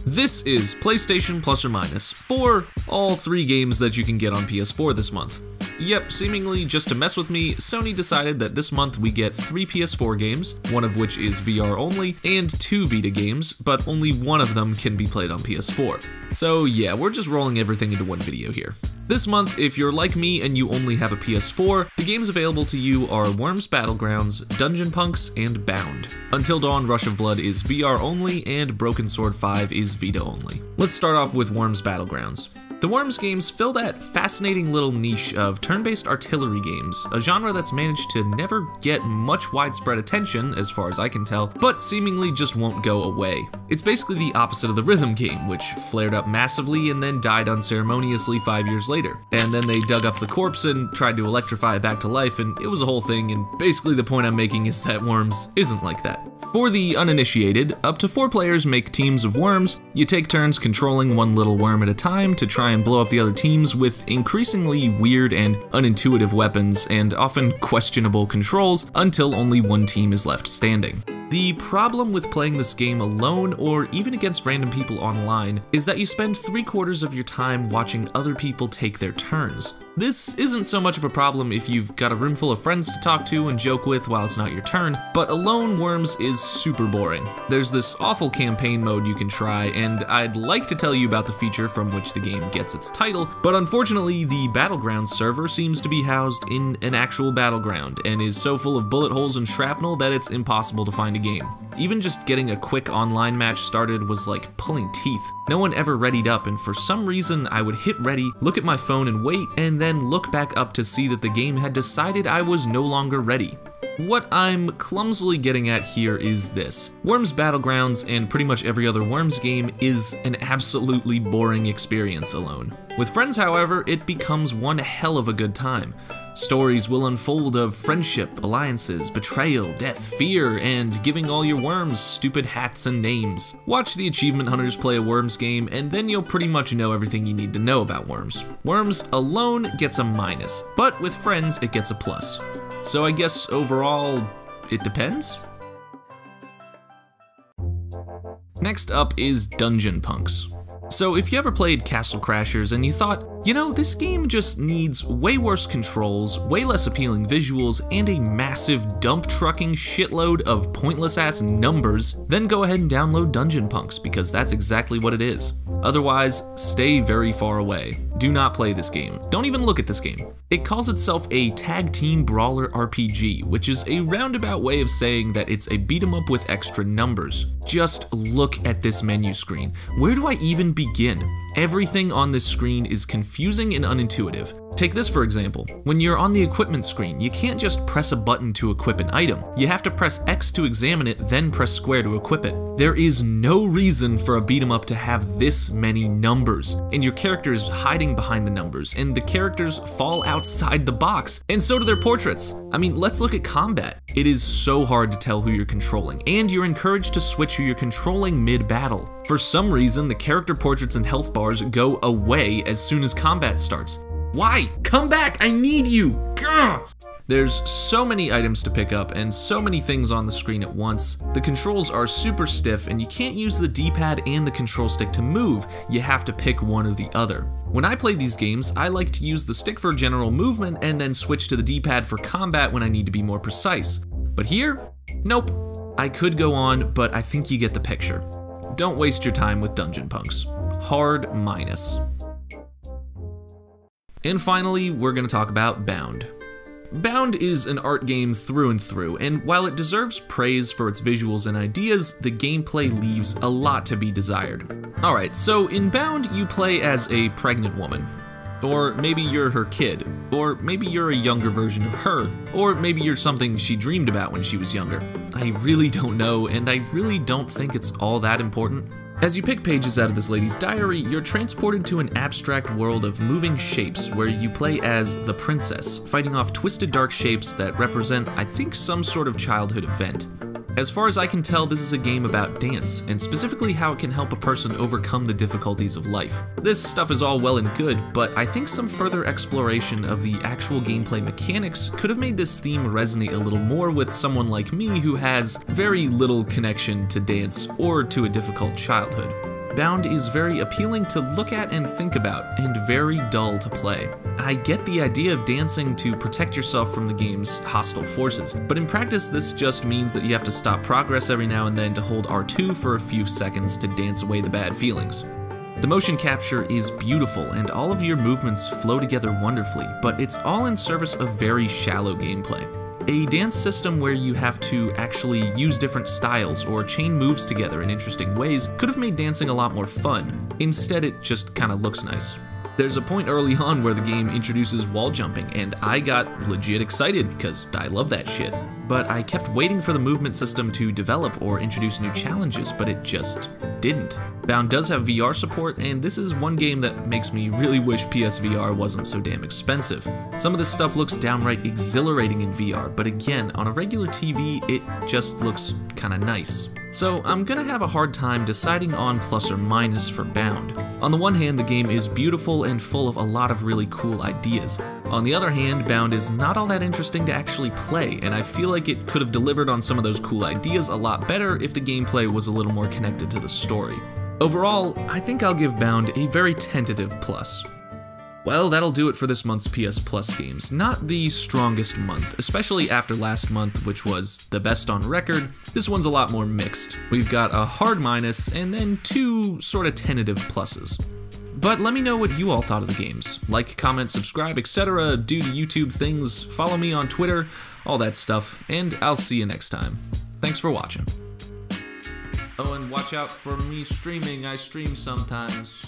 This is PlayStation Plus or Minus for all 3 games that you can get on PS4 this month. Yep, seemingly just to mess with me, Sony decided that this month we get 3 PS4 games, one of which is VR only, and 2 Vita games, but only one of them can be played on PS4. So yeah, we're just rolling everything into one video here. This month, if you're like me and you only have a PS4, the games available to you are Worms Battlegrounds, Dungeon Punks, and Bound. Until Dawn Rush of Blood is VR only, and Broken Sword 5 is Vita only. Let's start off with Worms Battlegrounds. The Worms games fill that fascinating little niche of turn-based artillery games, a genre that's managed to never get much widespread attention, as far as I can tell, but seemingly just won't go away. It's basically the opposite of the rhythm game, which flared up massively and then died unceremoniously 5 years later. And then they dug up the corpse and tried to electrify it back to life, and it was a whole thing, and basically the point I'm making is that Worms isn't like that. For the uninitiated, up to 4 players make teams of worms. You take turns controlling one little worm at a time to try and blow up the other teams with increasingly weird and unintuitive weapons and often questionable controls until only one team is left standing. The problem with playing this game alone or even against random people online is that you spend 3/4 of your time watching other people take their turns. This isn't so much of a problem if you've got a room full of friends to talk to and joke with while it's not your turn, but alone Worms is super boring. There's this awful campaign mode you can try, and I'd like to tell you about the feature from which the game gets its title, but unfortunately the Battlegrounds server seems to be housed in an actual battleground and is so full of bullet holes and shrapnel that it's impossible to find a game. Even just getting a quick online match started was like pulling teeth. No one ever readied up, and for some reason I would hit ready, look at my phone and wait, and then look back up to see that the game had decided I was no longer ready. What I'm clumsily getting at here is this. Worms Battlegrounds and pretty much every other Worms game is an absolutely boring experience alone. With friends, however, it becomes one hell of a good time. Stories will unfold of friendship, alliances, betrayal, death, fear, and giving all your worms stupid hats and names. Watch the achievement hunters play a Worms game, and then you'll pretty much know everything you need to know about Worms. Worms alone gets a minus, but with friends it gets a plus. So I guess overall, it depends? Next up is Dungeon Punks. So if you ever played Castle Crashers and you thought, you know, this game just needs way worse controls, way less appealing visuals, and a massive dump trucking shitload of pointless ass numbers, then go ahead and download Dungeon Punks, because that's exactly what it is. Otherwise, stay very far away. Do not play this game. Don't even look at this game. It calls itself a tag team brawler RPG, which is a roundabout way of saying that it's a beat 'em up with extra numbers. Just look at this menu screen. Where do I even begin? Everything on this screen is confusing and unintuitive. Take this for example. When you're on the equipment screen, you can't just press a button to equip an item. You have to press X to examine it, then press square to equip it. There is no reason for a beat 'em up to have this many numbers, and your character is hiding behind the numbers, and the characters fall outside the box, and so do their portraits. I mean, let's look at combat. It is so hard to tell who you're controlling, and you're encouraged to switch who you're controlling mid-battle. For some reason, the character portraits and health bars go away as soon as combat starts. Why? Come back! I need you! Gah! There's so many items to pick up and so many things on the screen at once. The controls are super stiff and you can't use the D-pad and the control stick to move. You have to pick one or the other. When I play these games, I like to use the stick for general movement and then switch to the D-pad for combat when I need to be more precise. But here, nope. I could go on, but I think you get the picture. Don't waste your time with Dungeon Punks. Hard minus. And finally, we're going to talk about Bound. Bound is an art game through and through, and while it deserves praise for its visuals and ideas, the gameplay leaves a lot to be desired. Alright, so in Bound, you play as a pregnant woman. Or maybe you're her kid, or maybe you're a younger version of her, or maybe you're something she dreamed about when she was younger. I really don't know, and I really don't think it's all that important. As you pick pages out of this lady's diary, you're transported to an abstract world of moving shapes where you play as the princess, fighting off twisted dark shapes that represent, I think, some sort of childhood event. As far as I can tell, this is a game about dance, and specifically how it can help a person overcome the difficulties of life. This stuff is all well and good, but I think some further exploration of the actual gameplay mechanics could have made this theme resonate a little more with someone like me who has very little connection to dance or to a difficult childhood. Bound is very appealing to look at and think about, and very dull to play. I get the idea of dancing to protect yourself from the game's hostile forces, but in practice this just means that you have to stop progress every now and then to hold R2 for a few seconds to dance away the bad feelings. The motion capture is beautiful and all of your movements flow together wonderfully, but it's all in service of very shallow gameplay. A dance system where you have to actually use different styles or chain moves together in interesting ways could have made dancing a lot more fun. Instead, it just kinda looks nice. There's a point early on where the game introduces wall jumping, and I got legit excited because I love that shit. But I kept waiting for the movement system to develop or introduce new challenges, but it just didn't. Bound does have VR support, and this is one game that makes me really wish PSVR wasn't so damn expensive. Some of this stuff looks downright exhilarating in VR, but again, on a regular TV, it just looks kinda nice. So I'm gonna have a hard time deciding on plus or minus for Bound. On the one hand, the game is beautiful and full of a lot of really cool ideas. On the other hand, Bound is not all that interesting to actually play, and I feel like it could have delivered on some of those cool ideas a lot better if the gameplay was a little more connected to the story. Overall, I think I'll give Bound a very tentative plus. Well, that'll do it for this month's PS Plus games. Not the strongest month, especially after last month, which was the best on record. This one's a lot more mixed. We've got a hard minus and then two sort of tentative pluses. But let me know what you all thought of the games. Like, comment, subscribe, etc. Do the YouTube things, follow me on Twitter, all that stuff, and I'll see you next time. Thanks for watching. Oh, and watch out for me streaming. I stream sometimes.